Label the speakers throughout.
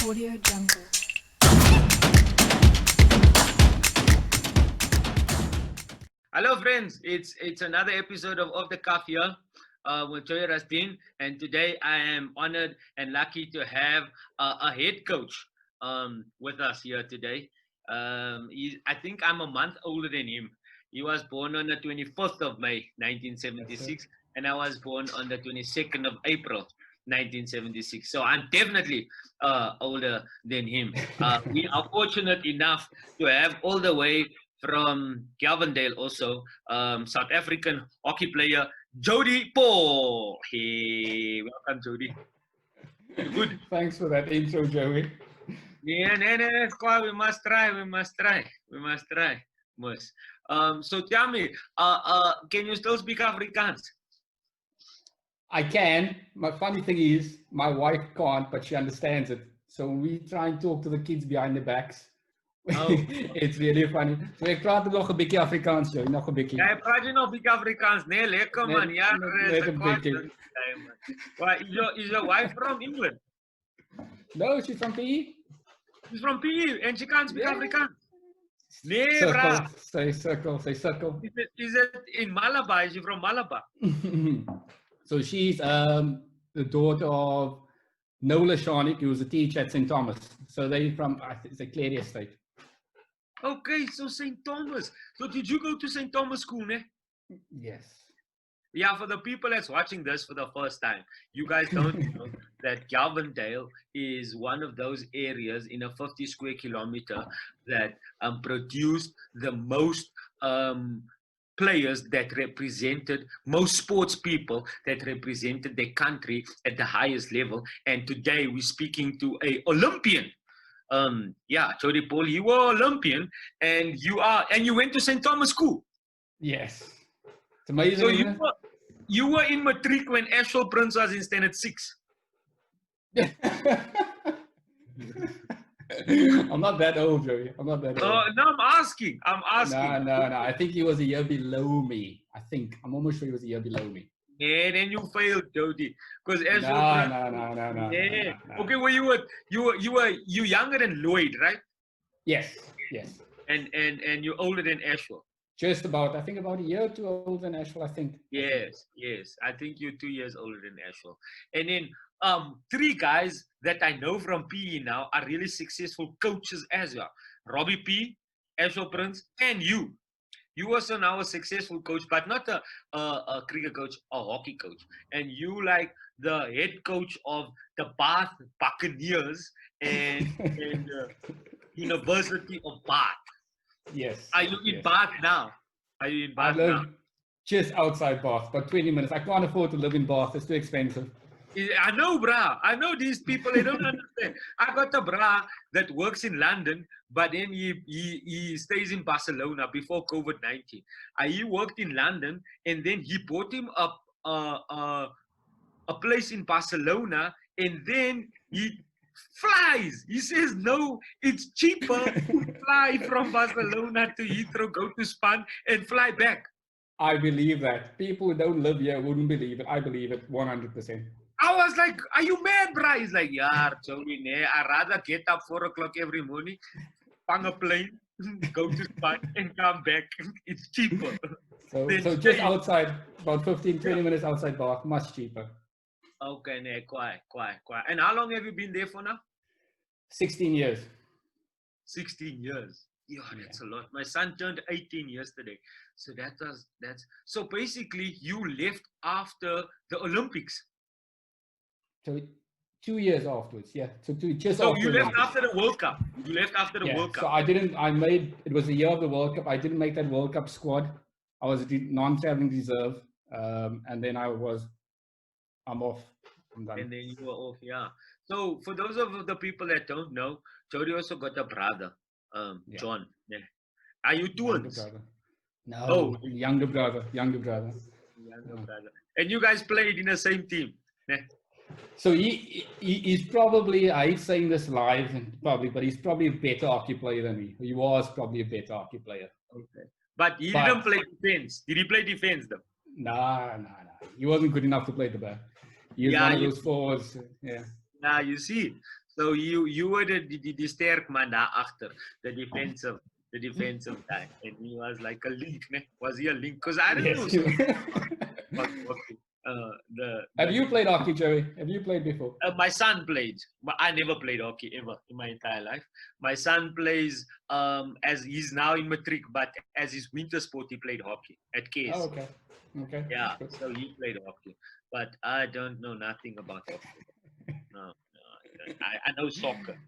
Speaker 1: Audio Jungle.
Speaker 2: Hello friends, it's another episode of Off the Cuff here with Joey Rasdien, and today I am honored and lucky to have a head coach with us here today. I think I'm a month older than him. He was born on the 24th of May 1976, and I was born on the 22nd of April 1976. So I'm definitely older than him. We are fortunate enough to have all the way from Galvandale also, South African hockey player, Jody Paul. Hey, welcome, Jody. Good.
Speaker 3: Thanks for that intro, Joey.
Speaker 2: Yeah, it's quite, we must try. Must. So tell me, can you still speak Afrikaans?
Speaker 3: I can. My funny thing is, my wife can't, but she understands it. So when we try and talk to the kids behind the backs, it's really funny. So ek praat nog 'n bietjie Afrikaans, Joey, nog 'n bietjie.
Speaker 2: Ja, praat jy nog 'n bietjie Afrikaans? Nee, lekker man. Ja,
Speaker 3: net 'n bietjie.
Speaker 2: Why is your wife from England?
Speaker 3: No, she's from PE.
Speaker 2: She's from PE and she can't speak Afrikaans. Nee,
Speaker 3: Circle,
Speaker 2: bra.
Speaker 3: say circle.
Speaker 2: Is it in Malabar? Is she from Malabar?
Speaker 3: So she's the daughter of Nola Sharnik, who was a teacher at St. Thomas. So they're from, I think, the Clary Estate.
Speaker 2: Okay, so St. Thomas. So did you go to St. Thomas school, ne?
Speaker 3: Yes.
Speaker 2: Yeah, for the people that's watching this for the first time, you guys don't know that Galvandale is one of those areas in a 50 square kilometer that produced the most players that represented, most sports people that represented their country at the highest level. And today we're speaking to a Olympian. Jody Paul, you were Olympian, and you went to St. Thomas School.
Speaker 3: Yes. It's amazing.
Speaker 2: So you were in matric when Ashwell Prince was in standard 6.
Speaker 3: I'm not that old, Joey. I'm not that old.
Speaker 2: No, I'm asking.
Speaker 3: No. I think he was a year below me. I'm almost sure he was a year below me.
Speaker 2: Yeah, then you failed, Jody. Because
Speaker 3: No.
Speaker 2: Yeah. Okay, well you younger than Lloyd, right?
Speaker 3: Yes.
Speaker 2: And you're older than Ashwell.
Speaker 3: Just about, I think about a year or two older than Ashwell, I think.
Speaker 2: Yes. I think you're 2 years older than Ashwell. And then three guys that I know from PE now are really successful coaches as well. Robbie P, Ashwell Prince, and you. You also now a successful coach, but not a cricket coach, a hockey coach. And you like the head coach of the Bath Buccaneers and University of Bath.
Speaker 3: Yes.
Speaker 2: Are you in Bath now?
Speaker 3: I live just outside Bath, but 20 minutes. I can't afford to live in Bath. It's too expensive.
Speaker 2: I know, brah. I know these people, they don't understand. I got a brah that works in London, but then he stays in Barcelona before COVID-19. He worked in London, and then he bought him up a place in Barcelona, and then he flies. He says, no, it's cheaper to fly from Barcelona to Heathrow, go to Spain, and fly back.
Speaker 3: I believe that. People who don't live here wouldn't believe it. I believe it 100%.
Speaker 2: I was like, are you mad, bro? He's like, yeah, Joey, I'd rather get up 4 o'clock every morning, pang a plane, go to Spain, and come back. It's cheaper.
Speaker 3: So just outside, about 15, 20 minutes outside Bath, much cheaper.
Speaker 2: Okay, quite. And how long have you been there for now?
Speaker 3: 16 years.
Speaker 2: 16 years. Yeah, that's a lot. My son turned 18 yesterday. So so basically you left after the Olympics.
Speaker 3: So 2 years afterwards, yeah. So
Speaker 2: you left after the World Cup. World Cup.
Speaker 3: So it was the year of the World Cup. I didn't make that World Cup squad. I was non-traveling reserve. And then I'm off. I'm done.
Speaker 2: And then you were off, yeah. So for those of the people that don't know, Jody also got a brother, John. Yeah. Are you twins?
Speaker 3: No, younger brother.
Speaker 2: And you guys played in the same team. Yeah.
Speaker 3: So he's probably, I hate saying this live in public, but he's probably a better hockey player than me. He was probably a better hockey player.
Speaker 2: Okay. But he didn't play defense. Did he play defense though?
Speaker 3: No. He wasn't good enough to play the back. He was one of those forwards. Yeah.
Speaker 2: You see. So you were the sterk man daarachter, the defensive guy, and he was like a link. Ne? Was he a link? Because I don't know
Speaker 3: Yes.
Speaker 2: so about hockey.
Speaker 3: Have you played hockey, Joey? Have you played before?
Speaker 2: My son played, but I never played hockey ever in my entire life. My son plays as he's now in matric, but as his winter sport, he played hockey at case.
Speaker 3: Oh, okay. Okay.
Speaker 2: Yeah, so he played hockey, but I don't know nothing about hockey. No, I know soccer.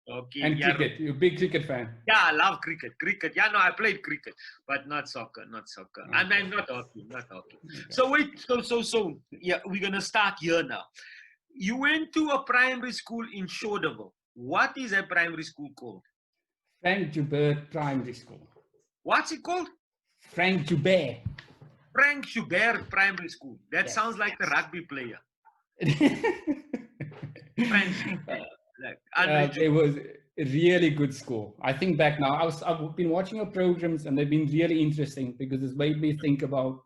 Speaker 2: Okay,
Speaker 3: And
Speaker 2: yeah,
Speaker 3: cricket. You're a big cricket fan.
Speaker 2: yeah, I love cricket. Cricket, yeah, no, I played cricket, but not soccer, not soccer. I mean, not hockey, not hockey.
Speaker 3: Okay.
Speaker 2: So wait, so yeah, we're gonna start here now. You went to a primary school in Shoreville. What is a primary school called?
Speaker 3: Frank Joubert Primary School.
Speaker 2: What's it called?
Speaker 3: Frank Joubert.
Speaker 2: Frank Joubert Primary School. That
Speaker 3: Yes.
Speaker 2: sounds like a rugby player. Frank Joubert.
Speaker 3: It was a really good school. I think back now, I've been watching your programs and they've been really interesting because it's made me think about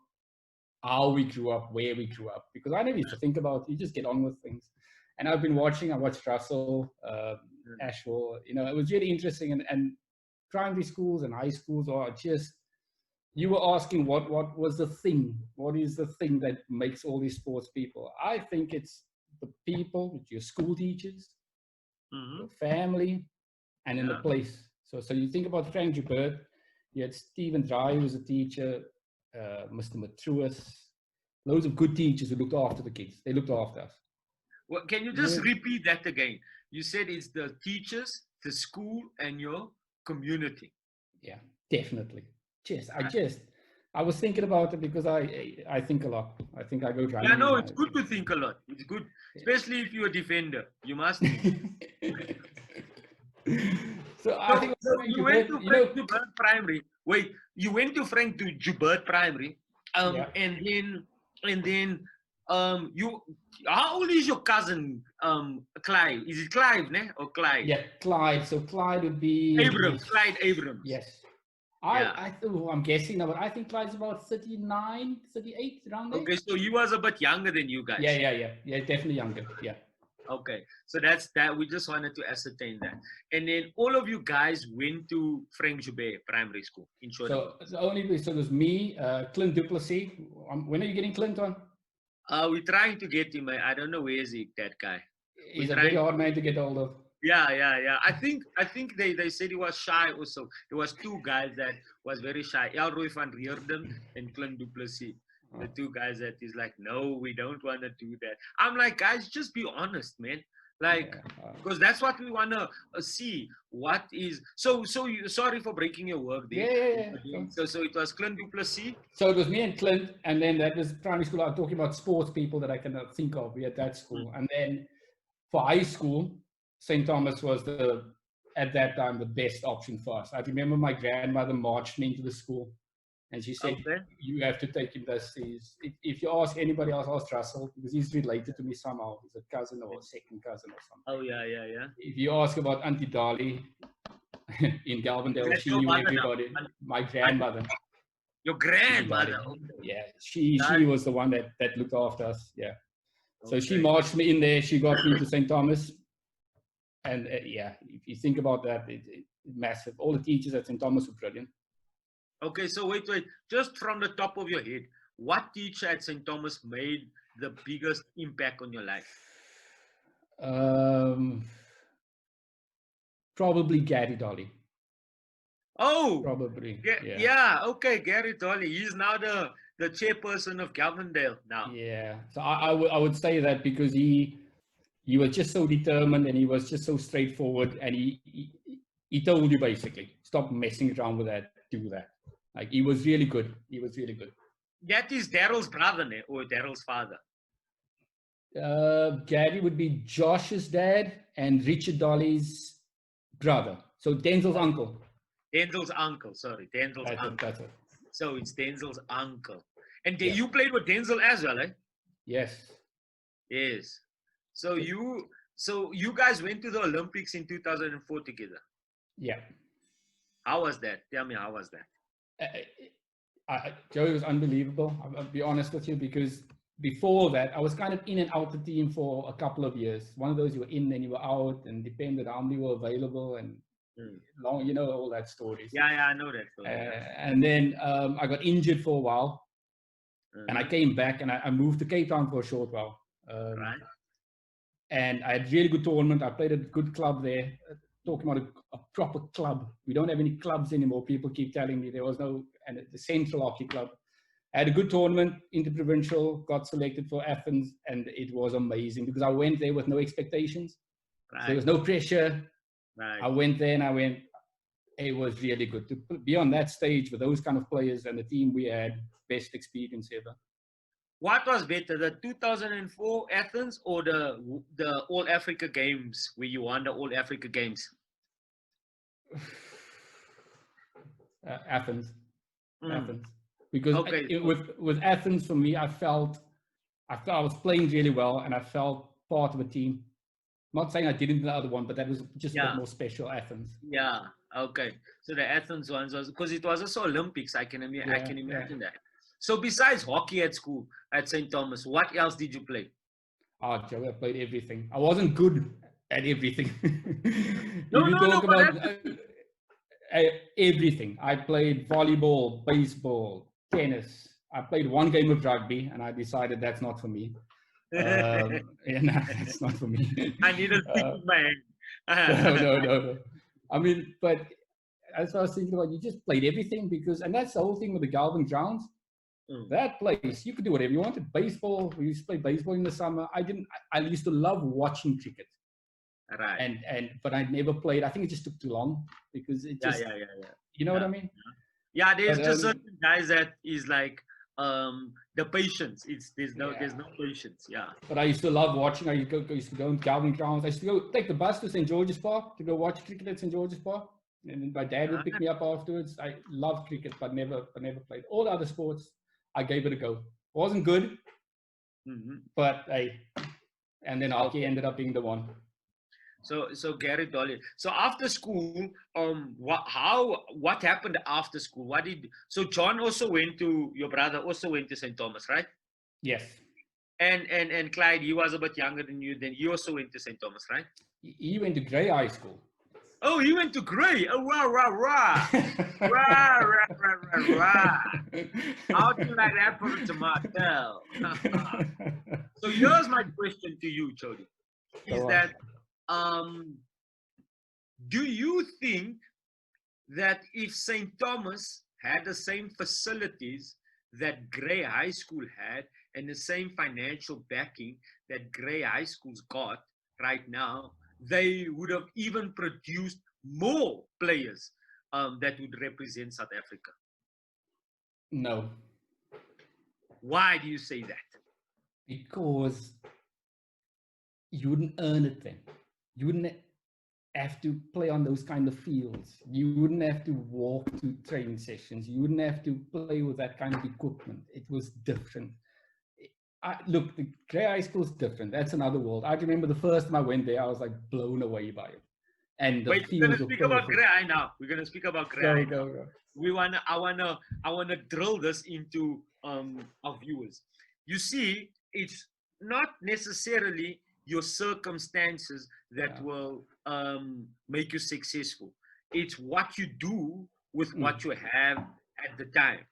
Speaker 3: how we grew up, where we grew up. Because I never used to think about, you just get on with things. And I've been watching, I watched Russell, Ashwell, it was really interesting. And primary schools and high schools are just, you were asking what was the thing? What is the thing that makes all these sports people? I think it's the people, your school teachers, your family, and in the place. So you think about Frank Joubert, you had Stephen Dry, who was a teacher, Mr. Matruis, loads of good teachers who looked after the kids. They looked after us.
Speaker 2: Well, can you just repeat that again? You said it's the teachers, the school, and your community.
Speaker 3: Yeah, definitely. I was thinking about it because I think a lot. I think I go driving.
Speaker 2: Yeah, no, it's good to think a lot. It's good, especially if you're a defender. You must.
Speaker 3: So I think
Speaker 2: you went to Frank Joubert Primary. Wait, you went to Frank Joubert Primary, and then you. How old is your cousin Clive? Is it Clive, ne, or Clyde?
Speaker 3: Yeah, Clyde. So Clyde would be
Speaker 2: Abrams. Clyde Abrams.
Speaker 3: Yes. I'm guessing now, but I think Clyde's about 39, 38, around there.
Speaker 2: Okay, so he was a bit younger than you guys.
Speaker 3: Yeah, definitely younger. Yeah.
Speaker 2: Okay, so that's that. We just wanted to ascertain that. And then all of you guys went to Frank Joubert Primary School in Shoreville.
Speaker 3: So there's me, Clint Duplessis. When are you getting Clint on?
Speaker 2: We're trying to get him. I don't know where is he, that guy.
Speaker 3: He's a very hard man to get hold of.
Speaker 2: Yeah. I think they said he was shy also. There was two guys that was very shy. Elroy van Reerden and Clint Duplessis. The two guys that is like, no, we don't want to do that. I'm like, guys, just be honest, man. Like, because that's what we want to see. What is sorry for breaking your work there.
Speaker 3: Yeah.
Speaker 2: So it was Clint Duplessis.
Speaker 3: So it was me and Clint, and then that was primary school. I'm talking about sports people that I can think of. We had that school, and then for high school, St. Thomas was at that time the best option for us. I remember my grandmother marched me into the school. And she said, you have to take him this. If you ask anybody else, ask Russell, because he's related to me somehow. He's a cousin or a second cousin or something.
Speaker 2: Oh, yeah.
Speaker 3: If you ask about Auntie Dolly in Galvandale, she knew everybody. My grandmother.
Speaker 2: Your grandmother?
Speaker 3: Yeah, she was the one that looked after us. Yeah. So she marched me in there. She got me to St. Thomas. And if you think about that, it's massive. All the teachers at St. Thomas were brilliant.
Speaker 2: Okay, so wait. Just from the top of your head, what teacher at St. Thomas made the biggest impact on your life?
Speaker 3: Probably Gary Dolly.
Speaker 2: Oh,
Speaker 3: probably.
Speaker 2: Yeah. Okay, Gary Dolly. He's now the chairperson of Galvandale now.
Speaker 3: Yeah. So I would say that because he was just so determined and he was just so straightforward, and he told you basically, stop messing around with that, do that. Like, he was really good.
Speaker 2: That is Daryl's brother, or Daryl's father?
Speaker 3: Gary would be Josh's dad and Richard Dolly's brother. So Denzel's uncle.
Speaker 2: Denzel's uncle, sorry. Denzel's uncle.
Speaker 3: That's it.
Speaker 2: So it's Denzel's uncle. And you played with Denzel as well, eh?
Speaker 3: Yes.
Speaker 2: So you guys went to the Olympics in 2004 together?
Speaker 3: Yeah.
Speaker 2: How was that? Tell me, how was that?
Speaker 3: Joey was unbelievable. I'll be honest with you, because before that, I was kind of in and out the team for a couple of years. One of those, you were in and you were out, and depended how many were available and long, all that stories.
Speaker 2: Yeah, I know that story.
Speaker 3: And then I got injured for a while, and I came back and I moved to Cape Town for a short while.
Speaker 2: Right.
Speaker 3: And I had really good tournament. I played at a good club there. Talking about a proper club. We don't have any clubs anymore. People keep telling me there was no, and the Central Hockey Club. I had a good tournament, interprovincial, got selected for Athens, and it was amazing because I went there with no expectations.
Speaker 2: Right.
Speaker 3: So there was no pressure.
Speaker 2: Right.
Speaker 3: I went there and it was really good to be on that stage with those kind of players and the team we had. Best experience ever.
Speaker 2: What was better, the 2004 Athens or the All Africa Games where you won the All Africa Games?
Speaker 3: Athens. Athens. Because with Athens, for me, I felt I was playing really well and I felt part of a team. Not saying I didn't the other one, but that was just a bit more special, Athens.
Speaker 2: Yeah, okay. So the Athens ones was, because it was also Olympics, I can imagine that. So besides hockey at school, at St. Thomas, what else did you play?
Speaker 3: Oh, Joey, I played everything. I wasn't good at everything. Everything. I played volleyball, baseball, tennis. I played one game of rugby, and I decided that's not for me. That's not for me.
Speaker 2: I need a big man.
Speaker 3: No. I mean, but as I was thinking about, you just played everything and that's the whole thing with the Galvin Grounds. That place, you could do whatever you wanted. Baseball, we used to play baseball in the summer. I used to love watching cricket.
Speaker 2: Right.
Speaker 3: But I never played. I think it just took too long because it just, you know what I mean?
Speaker 2: Yeah, there's just certain guys that is like, the patience. There's no patience. Yeah.
Speaker 3: But I used to love watching. I used to go in Galvin Grounds. I used to go take the bus to St. George's Park to go watch cricket at St. George's Park. And then my dad would pick me up afterwards. I loved cricket, but never played. All the other sports, I gave it a go. Wasn't good, but and then hockey ended up being the one.
Speaker 2: So Gary Dolly. So after school, what happened after school? So John your brother also went to St. Thomas, right?
Speaker 3: Yes.
Speaker 2: And Clyde, he was a bit younger than you. Then he also went to St. Thomas, right?
Speaker 3: He went to Grey High School.
Speaker 2: Oh, he went to Grey. Oh, rah. Rah. How do you like that for a tomato? So here's my question to you, Jody. Is that, do you think that if St. Thomas had the same facilities that Grey High School had and the same financial backing that Grey High School's got right now, they would have even produced more players that would represent South Africa?
Speaker 3: No.
Speaker 2: Why do you say that?
Speaker 3: Because you wouldn't earn it then. You wouldn't have to play on those kind of fields. You wouldn't have to walk to training sessions. You wouldn't have to play with that kind of equipment. It was different. Look, the Grey High School is different. That's another world. I remember the first time I went there, I was like blown away by it. And
Speaker 2: we're gonna speak about Grey High now. We're gonna speak about Grey High now. Go. I wanna drill this into our viewers. You see, it's not necessarily your circumstances that will make you successful. It's what you do with what you have at the time.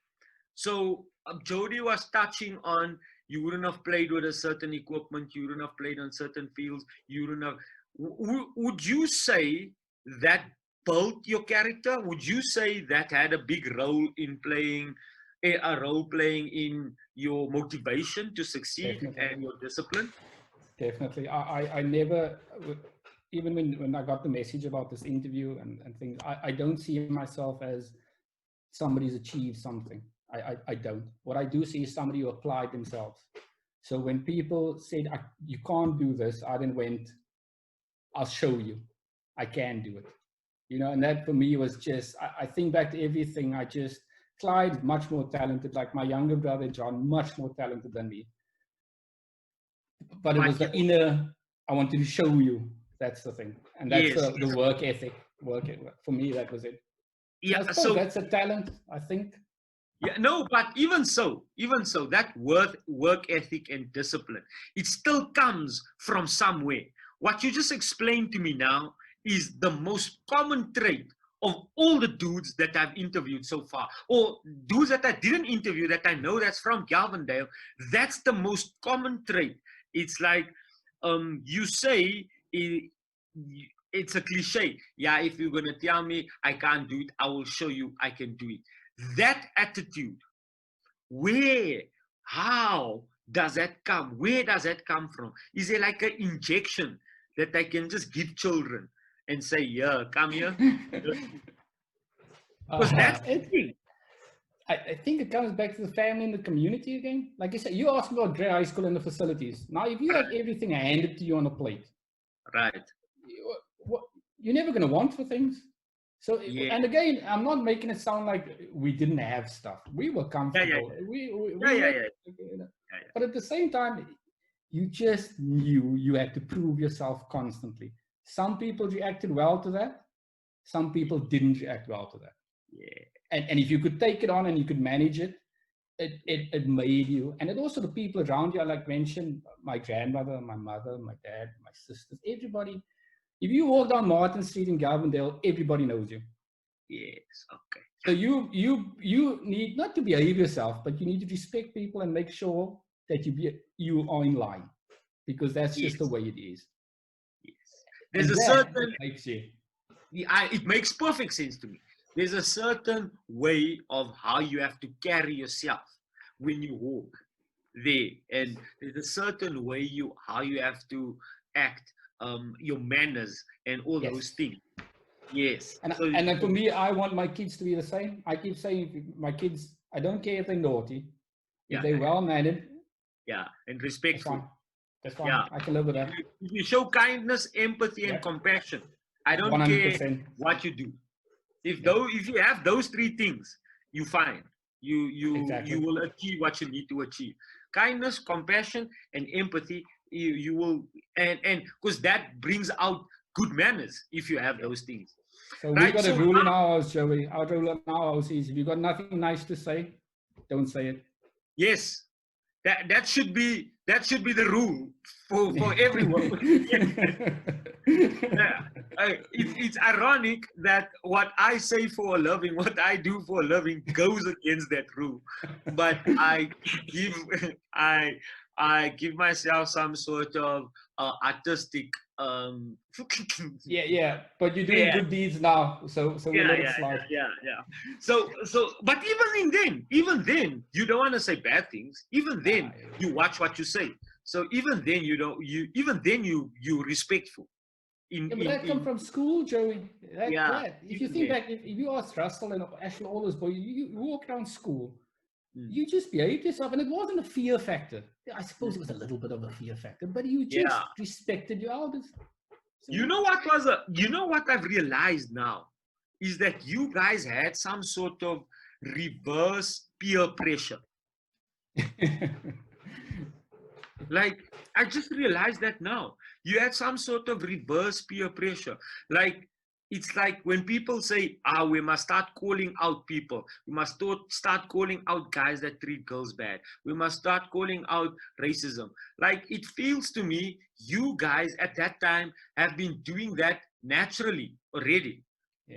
Speaker 2: So Jody was touching on, you wouldn't have played with a certain equipment, you wouldn't have played on certain fields, you wouldn't have. Would you say that built your character? Would you say that had a big role in playing in your motivation to succeed? Definitely. And your discipline?
Speaker 3: Definitely. I never, even when I got the message about this interview and things, I don't see myself as somebody who's achieved something. I don't. What I do see is somebody who applied themselves. So when people said, you can't do this, I then went, I'll show you. I can do it. And that for me was just, I think back to everything. Clyde's much more talented, like my younger brother, John, much more talented than me. But it was the inner, I wanted to show you. That's the thing. And that's the work ethic. For me, that was it. Yeah, so that's a talent, I think.
Speaker 2: Yeah, no, but even so, that work ethic and discipline, it still comes from somewhere. What you just explained to me now is the most common trait of all the dudes that I've interviewed so far, or dudes that I didn't interview that I know that's from Galvandale. That's the most common trait. It's like you say it's a cliche. Yeah, if you're gonna tell me I can't do it, I will show you I can do it. That attitude, where, how does that come? Where does that come from? Is there like an injection that I can just give children and say, yeah, come here? Because that's the thing.
Speaker 3: I think it comes back to the family and the community again. Like you said, you asked about Grey High School and the facilities. Now, if you have everything handed to you on a plate,
Speaker 2: Right.
Speaker 3: You're never going to want for things. So,
Speaker 2: Yeah.
Speaker 3: and again, I'm not making it sound like we didn't have stuff. We were comfortable. But at the same time, you just knew you had to prove yourself constantly. Some people reacted well to that. Some people didn't react well to that.
Speaker 2: Yeah.
Speaker 3: And if you could take it on and you could manage it, it made you. And it also the people around you, I like mentioned, my grandmother, my mother, my dad, my sisters, everybody. If you walk down Martin Street in Galvandale, everybody knows you.
Speaker 2: Yes, okay.
Speaker 3: So you need not to behave yourself, but you need to respect people and make sure that you are in line, because that's just the way it is.
Speaker 2: Yes. There's
Speaker 3: and
Speaker 2: a certain
Speaker 3: makes you.
Speaker 2: It makes perfect sense to me. There's a certain way of how you have to carry yourself when you walk there, and there's a certain way how you have to act, your manners and all those things. Yes.
Speaker 3: And then for me, I want my kids to be the same. I keep saying, my kids, I don't care if they're naughty, if they're well-mannered.
Speaker 2: Yeah, and respectful.
Speaker 3: That's fine. Yeah. I can live with that.
Speaker 2: If you show kindness, empathy, and compassion, I don't 100%. Care what you do. If you have those three things, you find you will achieve what you need to achieve. Kindness, compassion, and empathy. You will, and because that brings out good manners if you have those things.
Speaker 3: So we got a rule in our house, Joey. Our rule in our house is: if you got nothing nice to say, don't say it.
Speaker 2: Yes, that should be the rule for everyone. It's ironic that what I say for a living, what I do for a living, goes against that rule. But I give myself some sort of artistic.
Speaker 3: But you're doing good deeds now, so we let it slide.
Speaker 2: So, but even then, you don't want to say bad things. Even then, you watch what you say. So even then, you're respectful.
Speaker 3: But that comes from school, Joey. If you think back, if you ask Russell and actually all those boys, you walk around school, you just behaved yourself, and it wasn't a fear factor. I suppose it was a little bit of a fear factor, but you just respected your elders. So,
Speaker 2: you know what I've realized now is that you guys had some sort of reverse peer pressure. Like, I just realized that now. You had some sort of reverse peer pressure. Like, it's like when people say, we must start calling out people. We must start calling out guys that treat girls bad. We must start calling out racism. Like, it feels to me, you guys at that time have been doing that naturally already.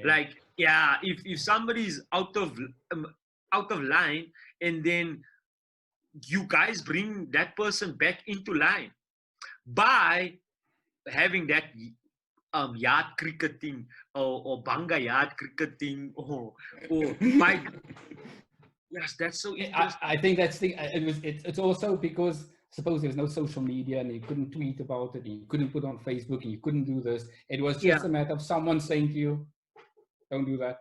Speaker 2: Like, if somebody's out of line, and then you guys bring that person back into line by having that yard cricketing or banga yard cricketing or by yes, that's so interesting.
Speaker 3: I think that's it's also because suppose there's no social media and you couldn't tweet about it and you couldn't put on Facebook and you couldn't do this. It was just a matter of someone saying to you, don't do that.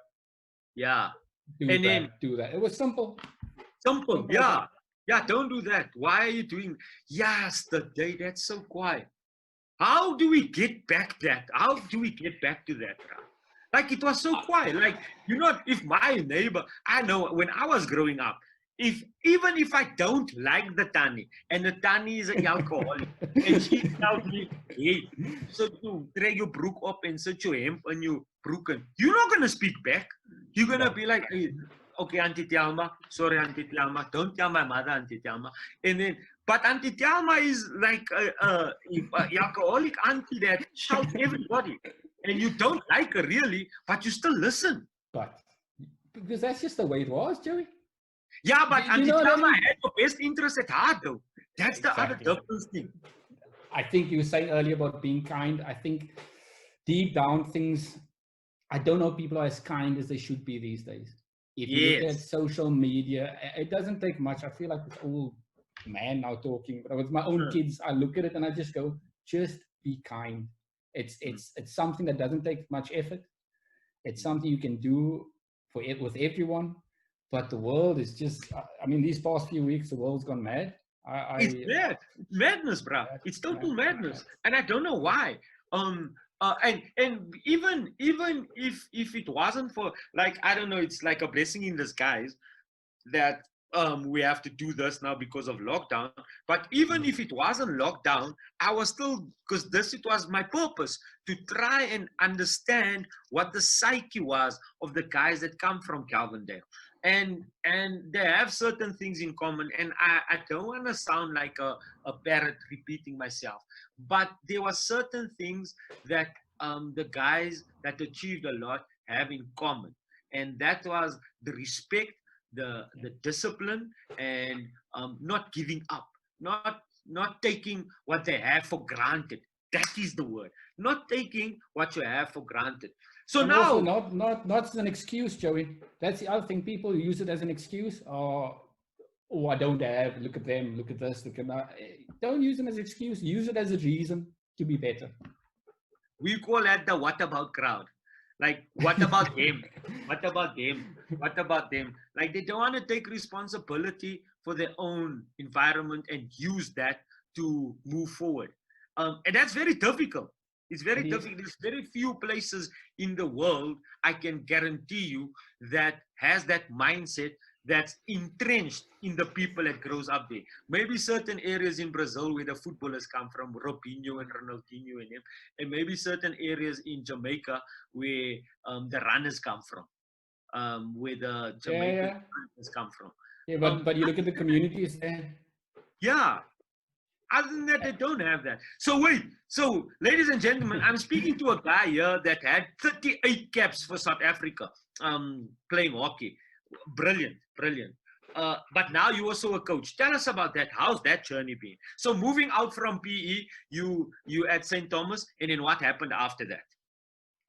Speaker 3: Do that. It was simple.
Speaker 2: Don't do that. Why are you doing? Yesterday, that's so quiet. How do we get back that? How do we get back to that? Like, it was so quiet. Like, if my neighbor, I know when I was growing up, even if I don't like the Tannie, and the Tannie is an alcoholic, and she tells me, hey, so you drag your broek up and set your hemp on your broek, and you're not going to speak back. You're going to be like, hey, okay, Auntie Thelma, sorry, Auntie Thelma, don't tell my mother, Auntie Thelma. And then, but Auntie Thelma is like a alcoholic auntie that shouts everybody. And you don't like her really, but you still listen.
Speaker 3: But because that's just the way it was, Joey.
Speaker 2: Yeah, but
Speaker 3: You
Speaker 2: Auntie
Speaker 3: know what I
Speaker 2: Thelma
Speaker 3: mean?
Speaker 2: had your best interest at heart, though. That's the other
Speaker 3: Exactly.
Speaker 2: difference thing.
Speaker 3: I think you were saying earlier about being kind. I think deep down things, I don't know people are as kind as they should be these days. If you look at
Speaker 2: Yes.
Speaker 3: social media, it doesn't take much. I feel like it's all man now talking, but with my own kids, I look at it and I just go, just be kind. It's something that doesn't take much effort. It's something you can do for it with everyone. But the world is just, I mean, these past few weeks, the world's gone mad.
Speaker 2: It's mad. It's madness, bro. It's total madness. And I don't know why. And even if it wasn't for, like, I don't know, it's like a blessing in disguise that we have to do this now because of lockdown. But even if it wasn't lockdown, I was still, because it was my purpose to try and understand what the psyche was of the guys that come from Galvandale. And they have certain things in common. And I don't want to sound like a parrot repeating myself, but there were certain things that the guys that achieved a lot have in common. And that was the respect, the discipline, and not giving up, not taking what they have for granted. That is the word. Not taking what you have for granted. So
Speaker 3: and
Speaker 2: now,
Speaker 3: also not as an excuse, Joey. That's the other thing. People use it as an excuse. Oh, I don't have. Look at them. Look at this. Look at that. Don't use them as an excuse. Use it as a reason to be better.
Speaker 2: we call that the what about crowd. Like, what about them? What about them? What about them? Like, they don't want to take responsibility for their own environment and use that to move forward. And that's very difficult. It's very difficult. There's very few places in the world, I can guarantee you, that has that mindset that's entrenched in the people that grows up there. Maybe certain areas in Brazil where the footballers come from, Robinho and Ronaldinho and them, and maybe certain areas in Jamaica where the runners come from, where the Jamaican runners come from.
Speaker 3: Yeah, but you look at the communities there.
Speaker 2: Yeah. Other than that, they don't have that. So wait, so ladies and gentlemen, I'm speaking to a guy here that had 38 caps for South Africa, playing hockey. Brilliant, brilliant. But now you're also a coach. Tell us about that. How's that journey been? So moving out from PE, you at St. Thomas, and then what happened after that?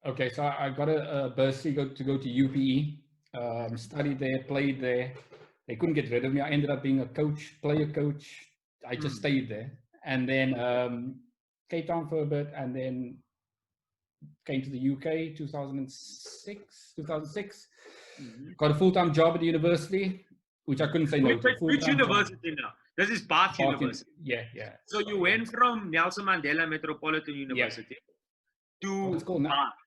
Speaker 3: Okay, so I got a bursary to go to UPE, studied there, played there. They couldn't get rid of me. I ended up being a coach, player coach. I just stayed there. And then Cape Town for a bit, and then came to the UK 2006. Got a full-time job at the university, which I couldn't say no to.
Speaker 2: Which university now? This is Bath University.
Speaker 3: Yeah.
Speaker 2: So you went from Nelson Mandela Metropolitan University to
Speaker 3: it's called now.
Speaker 2: Bath.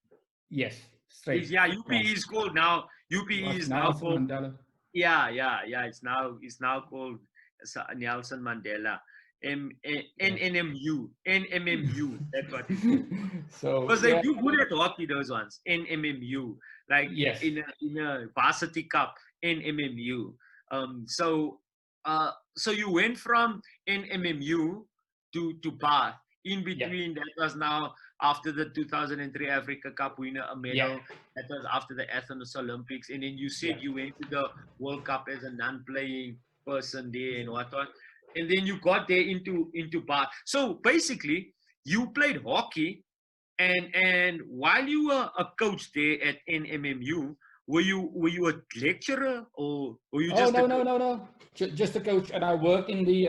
Speaker 3: Yes, straight.
Speaker 2: Yeah, UPE is called now. UPE is now called
Speaker 3: Mandela.
Speaker 2: Yeah. It's now called Nelson Mandela. NMMU. That's what it's called. So because they do good at hockey, those ones. NMMU, like in a varsity cup. NMMU. So you went from NMMU to Bath. In between, that was now after the 2003 Africa Cup winner, a medal. That was after the Athens Olympics. And then you said you went to the World Cup as a non-playing person there and whatnot. And then you got there into Bath. So basically, you played hockey, and while you were a coach there at NMMU, were you a lecturer or were you just
Speaker 3: no, just a coach. And I worked in the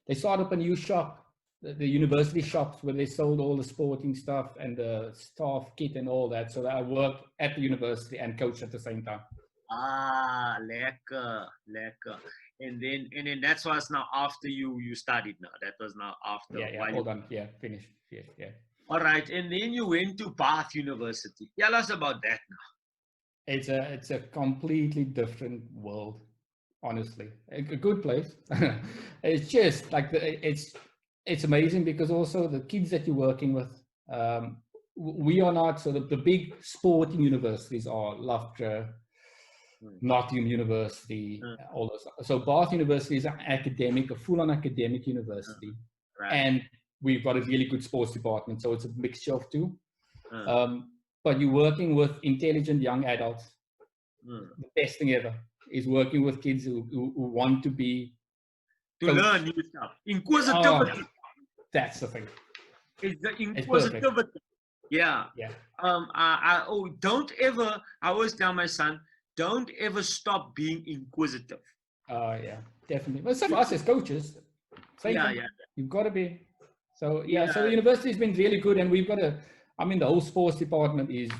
Speaker 3: they started up a new shop, the university shops, where they sold all the sporting stuff and the staff kit and all that. So that I worked at the university and coached at the same time.
Speaker 2: Ah, lekker. And then that was now after you studied now. That was now after.
Speaker 3: Finished. Yeah.
Speaker 2: All right, and then you went to Bath University. Tell us about that now.
Speaker 3: It's a completely different world, honestly. A good place. It's just like it's amazing because also the kids that you're working with, we are not, so the big sporting universities are Loughborough, Nottingham University, all those. So Bath University is an academic, a full-on academic university,
Speaker 2: Right.
Speaker 3: and we've got a really good sports department. So it's a mixture of two. But you're working with intelligent young adults. The best thing ever is working with kids who want to be
Speaker 2: learn new stuff. Inquisitivity.
Speaker 3: That's the thing.
Speaker 2: It's the inquisitivity. Yeah. I always tell my son, don't ever stop being inquisitive.
Speaker 3: Yeah, definitely. Well, some of us as coaches, you've got to be. So so the university has been really good, and we've got the whole sports department is.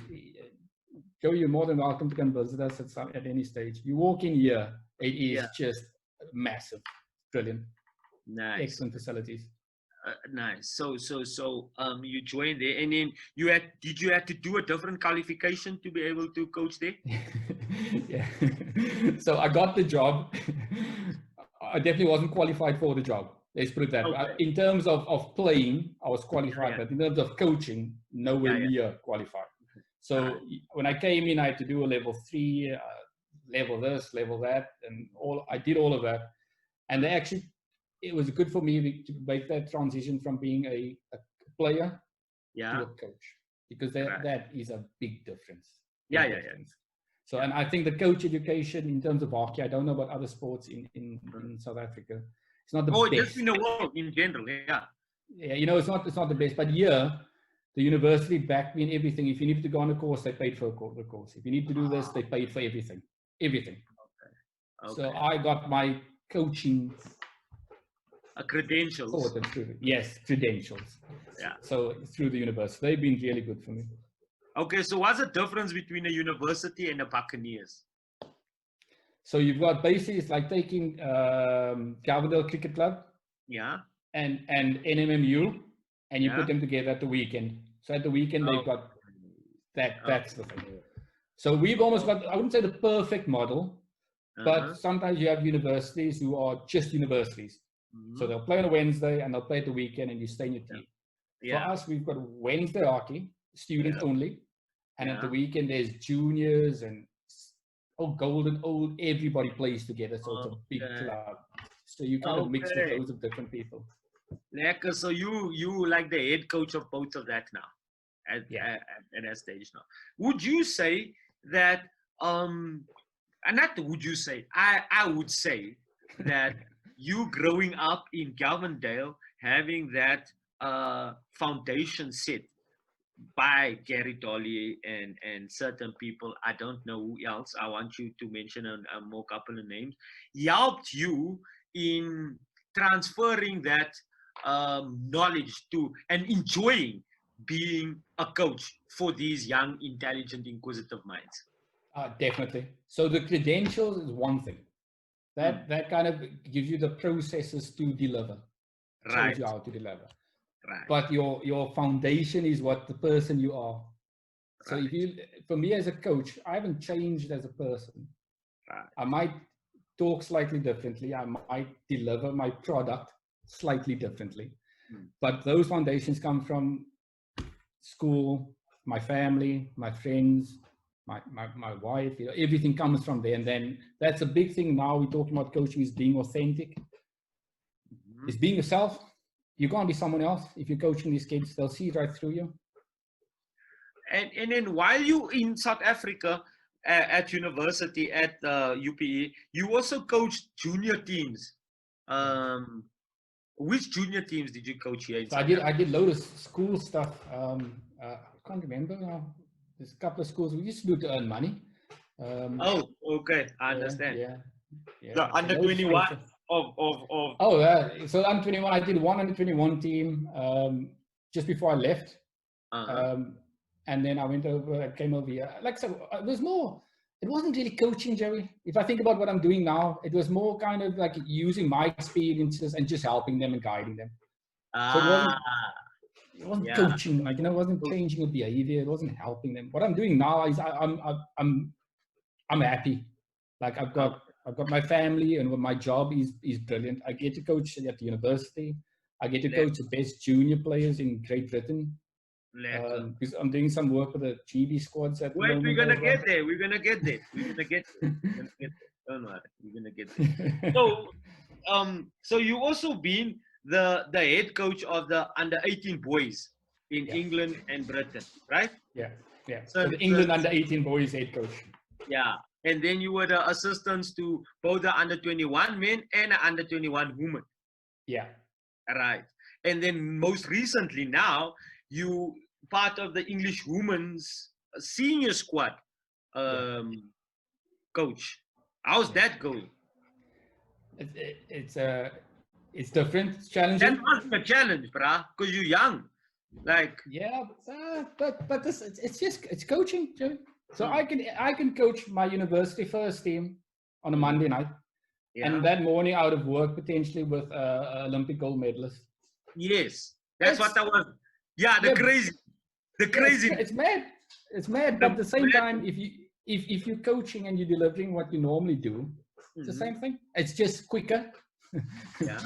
Speaker 3: Joe, you're more than welcome to come visit us at any stage. You walk in here, it is just massive, brilliant,
Speaker 2: nice,
Speaker 3: excellent facilities.
Speaker 2: Nice. So you joined there, and then did you have to do a different qualification to be able to coach there?
Speaker 3: Yeah. So I got the job. I definitely wasn't qualified for the job. Let's put it that way. In terms of playing, I was qualified, but in terms of coaching, nowhere near qualified. So when I came in, I had to do a level 3, level this, level that, and I did all of that. And it was good for me to make that transition from being a player to a coach, because that is a big difference. So, and I think the coach education in terms of hockey, I don't know about other sports in South Africa, it's not the best.
Speaker 2: Just in the world in general,
Speaker 3: it's not the best. But the university backed me in everything. If you needed to go on a course, they paid for the course. If you need to do this, they paid for everything. Okay. So I got my coaching
Speaker 2: credentials.
Speaker 3: Credentials. So through the university, they've been really good for me.
Speaker 2: Okay, so what's the difference between a university and the Buccaneers?
Speaker 3: So you've got basically, it's like taking Galvandale Cricket Club, and NMMU, and you put them together at the weekend. So at the weekend they've got that. That's the thing. So we've almost got, I wouldn't say the perfect model, but sometimes you have universities who are just universities. So they'll play on a Wednesday and they'll play at the weekend, and you stay in your team. For us, we've got Wednesday hockey, students only, and at the weekend there's juniors and golden old. Everybody plays together, so it's a big club. So you kind of mix with loads of different people.
Speaker 2: Lekker. So you like the head coach of both of that now, at that stage now. Would you say that not would you say, I would say that you growing up in Galvandale, having that foundation set by Gary Dolly and certain people, I don't know who else, I want you to mention a more couple of names, helped you in transferring that knowledge to and enjoying being a coach for these young, intelligent, inquisitive minds?
Speaker 3: Definitely. So the credentials is one thing. That kind of gives you the processes to deliver. Shows you how to deliver. But your foundation is what the person you are. So for me as a coach, I haven't changed as a person. I might talk slightly differently. I might deliver my product slightly differently. But those foundations come from school, my family, my friends, my wife, everything comes from there. And then that's a big thing now we're talking about coaching, is being authentic. It's being yourself. You can't be someone else. If you're coaching these kids, they'll see right through you.
Speaker 2: And then while you in South Africa at university at UPE, you also coached junior teams. Which junior teams did you coach here?
Speaker 3: So I did load of school stuff. I can't remember now. There's a couple of schools we used to do to earn money.
Speaker 2: Okay, I understand.
Speaker 3: Yeah.
Speaker 2: Under 21
Speaker 3: so under 21, I did one under 21 team just before I left. And then I came over here. Like so, it was more. It wasn't really coaching, Joey. If I think about what I'm doing now, it was more kind of like using my experiences and just helping them and guiding them. So it wasn't coaching, like, it wasn't changing a behavior. It wasn't helping them. What I'm doing now is I'm happy. Like I've got my family, and my job is brilliant. I get to coach at the university. I get to coach the best junior players in Great Britain.
Speaker 2: Lekker.
Speaker 3: Because I'm doing some work with the GB squads at the
Speaker 2: Wait, we're
Speaker 3: moment.
Speaker 2: gonna
Speaker 3: as well.
Speaker 2: get there. We're gonna get there. We're gonna get there. We're gonna get there. Don't worry. We're gonna get there. So you also been the head coach of the under 18 boys in
Speaker 3: Yeah.
Speaker 2: England and Britain, right?
Speaker 3: Yeah, yeah.
Speaker 2: So
Speaker 3: So the England under 18 boys head coach.
Speaker 2: yeah, and then you were the assistants to both the under 21 men and the under 21 women,
Speaker 3: Yeah,
Speaker 2: right? And then most recently now you part of the English women's senior squad coach. How's that going?
Speaker 3: it's different. It's
Speaker 2: That
Speaker 3: challenging.
Speaker 2: must be a challenge, brah, because you're young. Like,
Speaker 3: Yeah, but this it's coaching, Joey. So
Speaker 2: Mm.
Speaker 3: I can coach my university first team on a Monday night,
Speaker 2: yeah,
Speaker 3: and that morning out of work potentially with a Olympic gold medalist.
Speaker 2: yes, that's what I was. Yeah, the
Speaker 3: Yeah,
Speaker 2: crazy, the crazy.
Speaker 3: it's mad. It's mad, but at the same time, if you're coaching and you're delivering what you normally do, it's the same thing. It's just quicker.
Speaker 2: Yeah,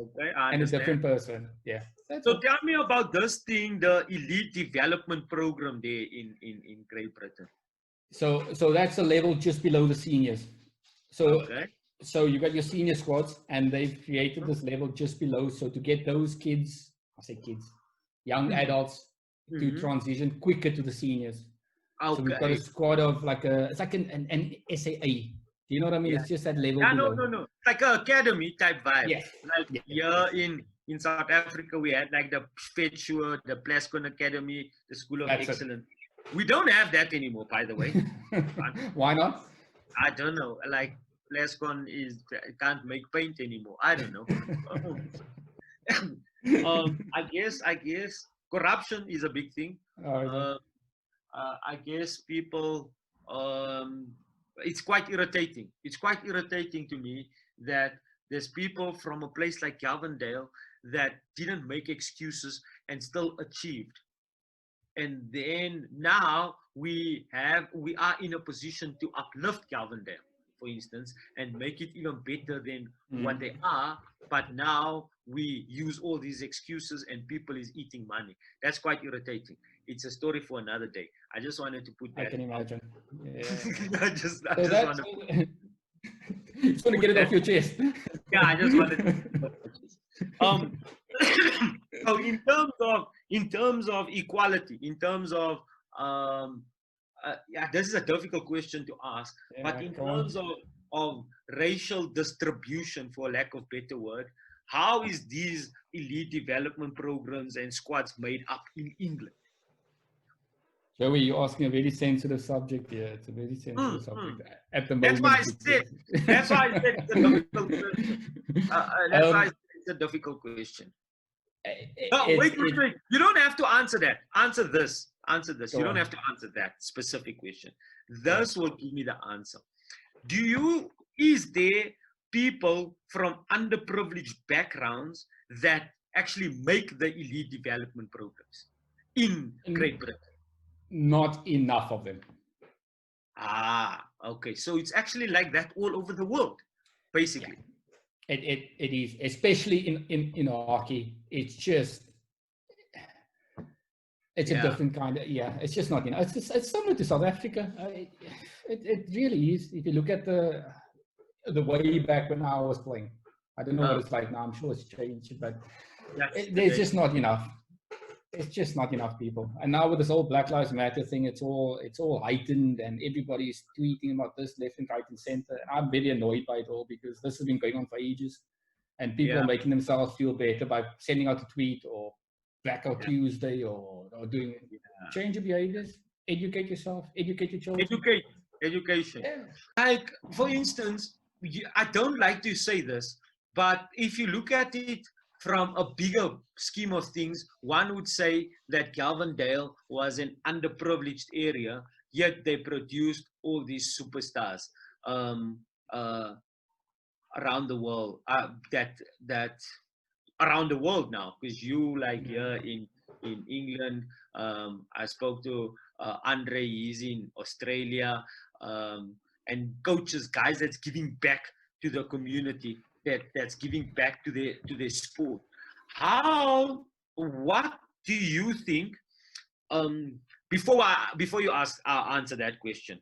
Speaker 2: okay, I
Speaker 3: And a
Speaker 2: understand.
Speaker 3: different person. Yeah.
Speaker 2: So tell me about this thing, the elite development program there in Great Britain.
Speaker 3: So that's a level just below the seniors. So
Speaker 2: Okay.
Speaker 3: so you got your senior squads, and they've created this level just below. So to get those kids, I say kids, young adults, to transition quicker to the seniors. So we've got a
Speaker 2: Okay.
Speaker 3: squad of it's like an SAA. Do you know what I mean?
Speaker 2: Yeah.
Speaker 3: It's just that level
Speaker 2: Yeah,
Speaker 3: below.
Speaker 2: no. Like an academy type vibe.
Speaker 3: Yeah.
Speaker 2: Like
Speaker 3: Yeah.
Speaker 2: here in South Africa, we had like the Fetchua, the Plascon Academy, the School of
Speaker 3: That's it.
Speaker 2: Excellence. We don't have that anymore, by the way.
Speaker 3: Why not?
Speaker 2: I don't know. Like Plascon can't make paint anymore. I don't know. I guess corruption is a big thing. I guess people. It's quite irritating. It's quite irritating to me that there's people from a place like Galvandale that didn't make excuses and still achieved. And then now we are in a position to uplift Galvandale, for instance, and make it even better than what they are. But now we use all these excuses and people is eating money. That's quite irritating. It's a story for another day. I just wanted to put that.
Speaker 3: I can imagine. Yeah.
Speaker 2: I just
Speaker 3: want to get it off your chest.
Speaker 2: Yeah, I just wanted to. So in terms of equality, in terms of this is a difficult question to ask, but in terms of racial distribution, for lack of better word, how is these elite development programs and squads made up in England?
Speaker 3: Joey, you're asking a very sensitive subject here. It's a very sensitive subject at the moment.
Speaker 2: That's why I said it's a difficult question. That's why I said it's a difficult question. Wait. You don't have to answer that. Answer this. You don't have to answer that specific question. This will give me the answer. Is there people from underprivileged backgrounds that actually make the elite development programs in Great Britain?
Speaker 3: Not enough of them.
Speaker 2: Okay. So it's actually like that all over the world, basically.
Speaker 3: Yeah. It is, especially in hockey. It's just, it's a different kind of, it's just not, it's similar to South Africa. It really is. If you look at the way back when I was playing, I don't know what it's like now. I'm sure it's changed, but there's just not enough. It's just not enough people. And now with this whole Black Lives Matter thing, it's all heightened, and everybody's tweeting about this left and right and center. And I'm very annoyed by it all, because this has been going on for ages, and people are making themselves feel better by sending out a tweet or Blackout Tuesday or doing change your behaviors, educate yourself, educate your children.
Speaker 2: Education. Yeah. Like, for instance, I don't like to say this, but if you look at it from a bigger scheme of things, one would say that Galvandale was an underprivileged area, yet they produced all these superstars around the world. That around the world now, because you like here in England. I spoke to Andre. He's in Australia, and coaches, guys that's giving back to the community. That's giving back to their sport. What do you think before you answer that question,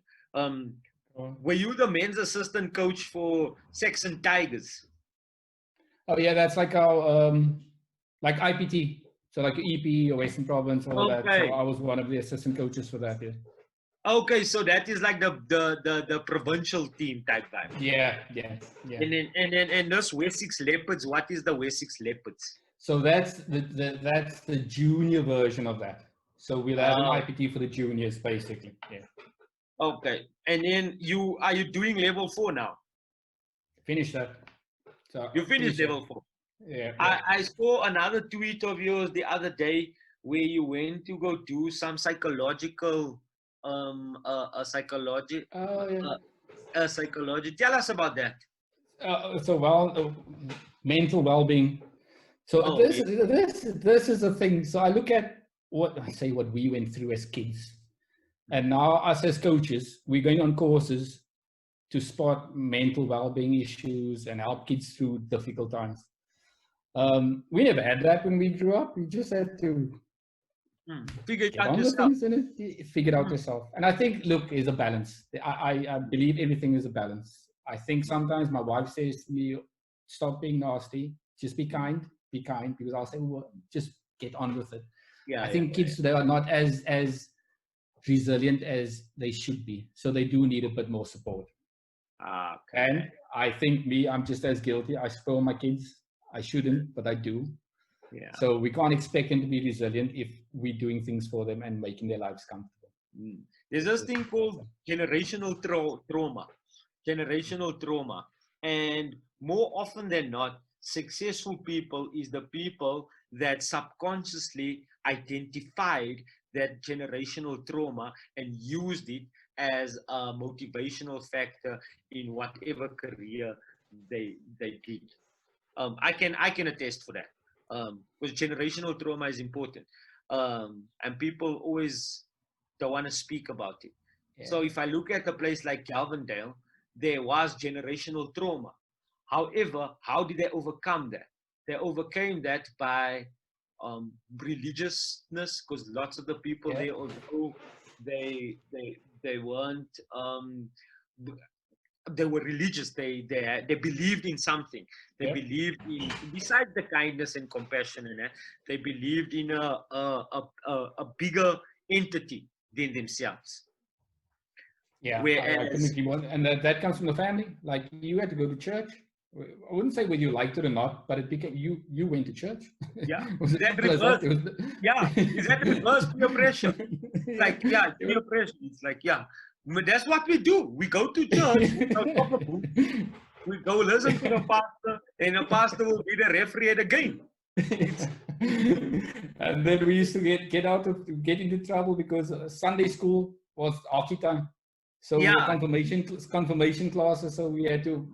Speaker 2: were you the men's assistant coach for Saxon Tigers?
Speaker 3: Oh yeah, that's like our like IPT, so like EP or Western Province, all that. So
Speaker 2: Okay.
Speaker 3: I was one of the assistant coaches for that. Yeah.
Speaker 2: Okay, so that is like the provincial team type vibe.
Speaker 3: Yeah.
Speaker 2: And those Wessex Leopards, what is the Wessex Leopards?
Speaker 3: So that's the junior version of that. So we'll have an IPT for the juniors, basically. Yeah.
Speaker 2: Okay, and then are you doing level 4 now?
Speaker 3: Finish that. So
Speaker 2: You finished level 4.
Speaker 3: Yeah.
Speaker 2: I saw another tweet of yours the other day where you went to go do some psychological psychology. Psychology. Tell us about that.
Speaker 3: Mental well-being. So this is the thing. So I look at what we went through as kids, and now us as coaches, we're going on courses to spot mental well-being issues and help kids through difficult times. We never had that when we grew up. We just had to
Speaker 2: figure it out yourself.
Speaker 3: Figure it out yourself. And I think, look, is a balance. I believe everything is a balance. I think sometimes my wife says to me, stop being nasty, just be kind, because I'll say, well, just get on with it. I think kids today are not as resilient as they should be. So they do need a bit more support.
Speaker 2: Okay.
Speaker 3: And I think I'm just as guilty. I spoil my kids. I shouldn't, but I do.
Speaker 2: Yeah.
Speaker 3: So we can't expect them to be resilient if we're doing things for them and making their lives comfortable.
Speaker 2: There's this thing called generational trauma. Generational trauma. And more often than not, successful people is the people that subconsciously identified that generational trauma and used it as a motivational factor in whatever career they did. I can attest for that. Because generational trauma is important. And people always don't want to speak about it. Yeah. So if I look at a place like Galvandale, there was generational trauma. However, how did they overcome that? They overcame that by religiousness, because lots of the people there, although they weren't, they were religious. They believed in something. They believed in, besides the kindness and compassion, and they believed in a bigger entity than themselves.
Speaker 3: Yeah, I couldn't agree more. And that comes from the family. Like, you had to go to church. I wouldn't say whether you liked it or not, but it became you went to church.
Speaker 2: Yeah, is that reverse? Is that reverse peer pressure? Like, peer pressure. It's like, that's what we do. We go to church, we go listen to the pastor, and the pastor will be the referee at the game.
Speaker 3: And then we used to get into trouble because Sunday school was hockey time. So confirmation classes. So we had to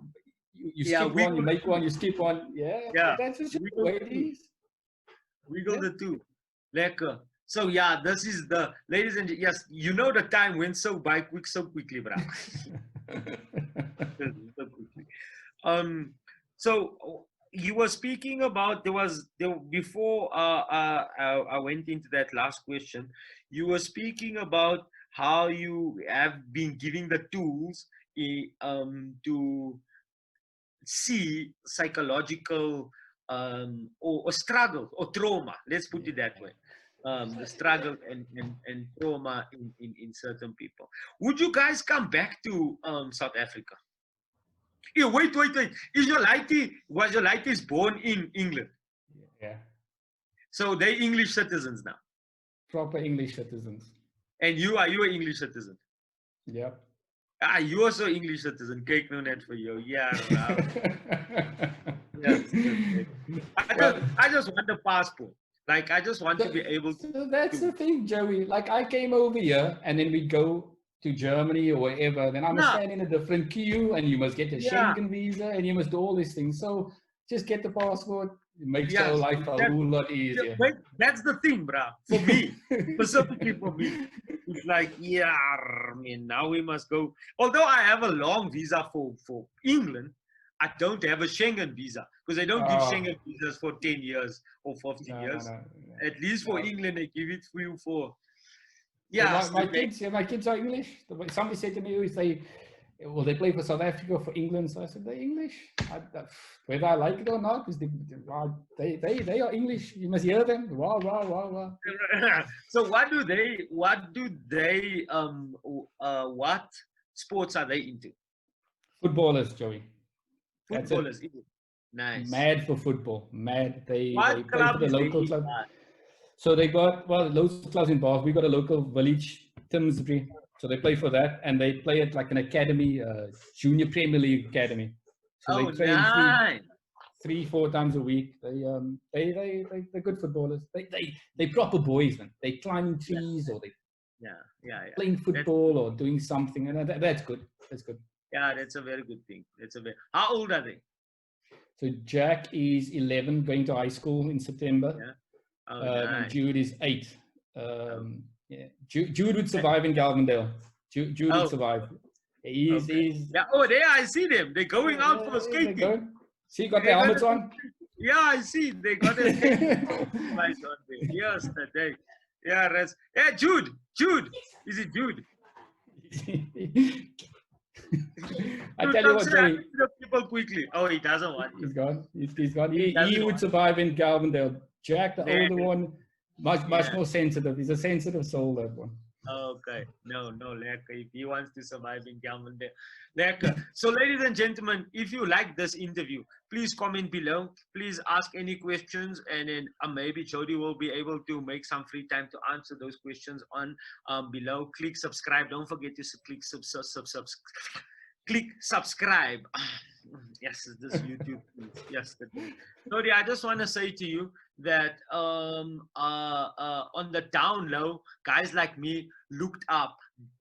Speaker 3: you skip one, you make one, you skip one. Yeah. That's just the way it is.
Speaker 2: We go the two. Lekker. So this is the, ladies and gentlemen, yes, you know the time went so quickly, bro. So quickly. So you were speaking about before I went into that last question, you were speaking about how you have been giving the tools to see psychological or struggle or trauma. Let's put it that way. The struggle and trauma in certain people. Would you guys come back to South Africa? Yeah, wait. Was your Lighties born in England?
Speaker 3: Yeah.
Speaker 2: So they're English citizens now.
Speaker 3: Proper English citizens.
Speaker 2: And are you an English citizen?
Speaker 3: Yep.
Speaker 2: You also English citizen. Cake no net for you. Yeah. Yes. I just want the passport. Like, I just want to be able to.
Speaker 3: So that's the thing, Joey. Like, I came over here and then we go to Germany or wherever. Then I must stand in a different queue and you must get a Schengen visa and you must do all these things. So just get the passport. It makes your life a whole lot easier.
Speaker 2: But that's the thing, bro. For me, specifically for me. It's like, now we must go. Although I have a long visa for England, I don't have a Schengen visa because they don't give Schengen visas for 10 years or 15 years. No. At least for England, they give it for you for Yeah,
Speaker 3: my kids are English. Somebody said to me, they play for South Africa, for England. So I said, they're English. Whether I like it or not, is they are English. You must hear them. Wow, wow, wow, wow.
Speaker 2: So what sports are they into?
Speaker 3: Footballers, Joey.
Speaker 2: Footballers. Nice.
Speaker 3: Mad for football. Mad. They play for the
Speaker 2: is
Speaker 3: local club. So they got, loads of clubs in Bath. We got a local village, Timsbury. So they play for that, and they play at like an academy, junior Premier League academy. So they train
Speaker 2: nice.
Speaker 3: 3-4 times a week. They're good footballers. They proper boys, man. They climbing trees or they playing football or doing something, and that's good. That's good.
Speaker 2: Yeah, that's a very good thing. How old are they?
Speaker 3: So Jack is 11, going to high school in September.
Speaker 2: Yeah.
Speaker 3: And Jude is 8. Jude would survive in Galvandale. Jude would survive. He's
Speaker 2: yeah. Oh, there I see them. They're going out for skating.
Speaker 3: See, got their helmets on.
Speaker 2: Yeah, I see. They got their skating lights on there. Yes, today. Yeah, Jude. Is it Jude?
Speaker 3: I tell you what, Joey.
Speaker 2: People quickly. Oh, he doesn't want.
Speaker 3: He's gone. He's gone. He would survive in Galvandale. Jack, the older one, much more sensitive. He's a sensitive soul, that one.
Speaker 2: Okay. No, lekker. If he wants to survive in Galvandale, lekker. So, ladies and gentlemen, if you like this interview, please comment below. Please ask any questions, and then maybe Jody will be able to make some free time to answer those questions on below. Click subscribe. Don't forget to click click subscribe. Yes, this YouTube. Yes. Jody, I just want to say to you that on the down low, guys like me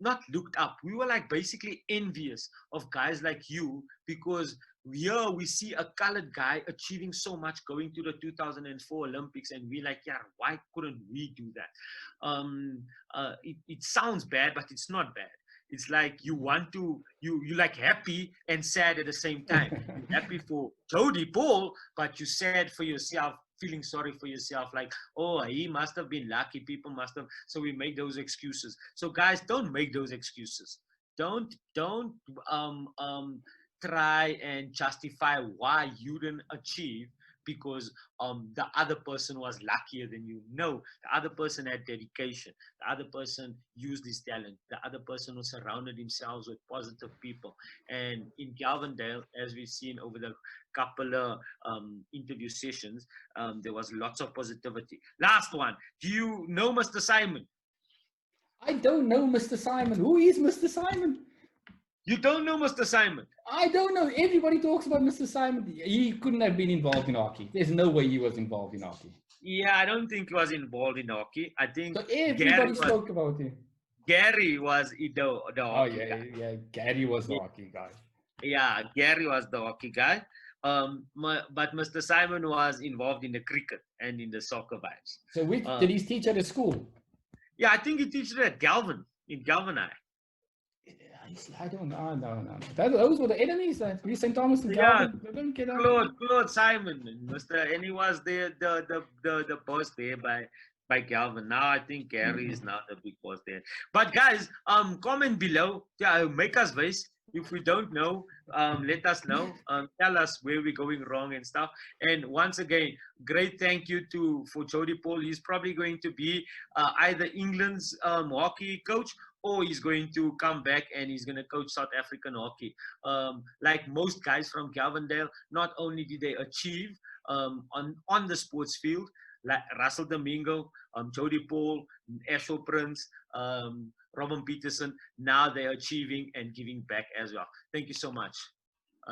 Speaker 2: not looked up. We were like basically envious of guys like you, because here we see a colored guy achieving so much, going to the 2004 Olympics, and we're like, yeah, why couldn't we do that? It sounds bad, but it's not bad. It's like you like happy and sad at the same time. You're happy for Jody Paul, but you're sad for yourself, feeling sorry for yourself. Like, oh, he must have been lucky. People must have. So we make those excuses. So guys, don't make those excuses. Don't try and justify why you didn't achieve because the other person was luckier than you. No, the other person had dedication. The other person used his talent. The other person was surrounded himself with positive people. And in Galvandale, as we've seen over the couple of interview sessions, there was lots of positivity. Last one. Do you know Mr. Simon?
Speaker 3: I don't know Mr. Simon. Who is Mr. Simon?
Speaker 2: You don't know Mr. Simon?
Speaker 3: I don't know. Everybody talks about Mr. Simon. He couldn't have been involved in hockey. There's no way he was involved in hockey.
Speaker 2: Yeah, I don't think he was involved in hockey. I think
Speaker 3: so everybody spoke about him.
Speaker 2: Gary was the hockey guy.
Speaker 3: Yeah, Gary was the hockey guy.
Speaker 2: Yeah, Gary was the hockey guy. But Mr. Simon was involved in the cricket and in the soccer vibes.
Speaker 3: So did he teach at a school?
Speaker 2: Yeah, I think he teaches at Galvan, in Galvandale.
Speaker 3: I don't know. No. Those were the enemies. We St. Thomas and Galvin. Don't get
Speaker 2: Claude Simon, and he was the boss there by Galvin. Now I think Gary is now the big boss there. But guys, comment below. Make us voice. If we don't know, let us know. Tell us where we're going wrong and stuff. And once again, great thank you for Jody Paul. He's probably going to be either England's hockey coach, or he's going to come back and he's going to coach South African hockey. Like most guys from Galvandale, not only did they achieve on the sports field, like Russell Domingo, Jody Paul, Ashel Prince, Robin Peterson, now they're achieving and giving back as well. Thank you so much.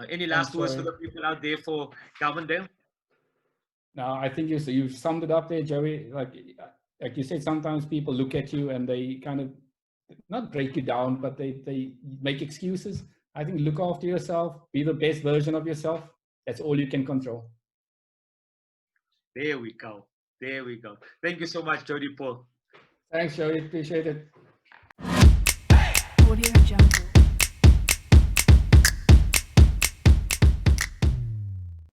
Speaker 2: Any last words for the people out there for Galvandale?
Speaker 3: No, I think you've summed it up there, Joey. Like you said, sometimes people look at you and they kind of not break you down, but they make excuses. I think look after yourself, be the best version of yourself. That's all you can control.
Speaker 2: There we go. Thank you so much, Jody Paul.
Speaker 3: Thanks, Joey. Appreciate it.
Speaker 1: Audio Jungle.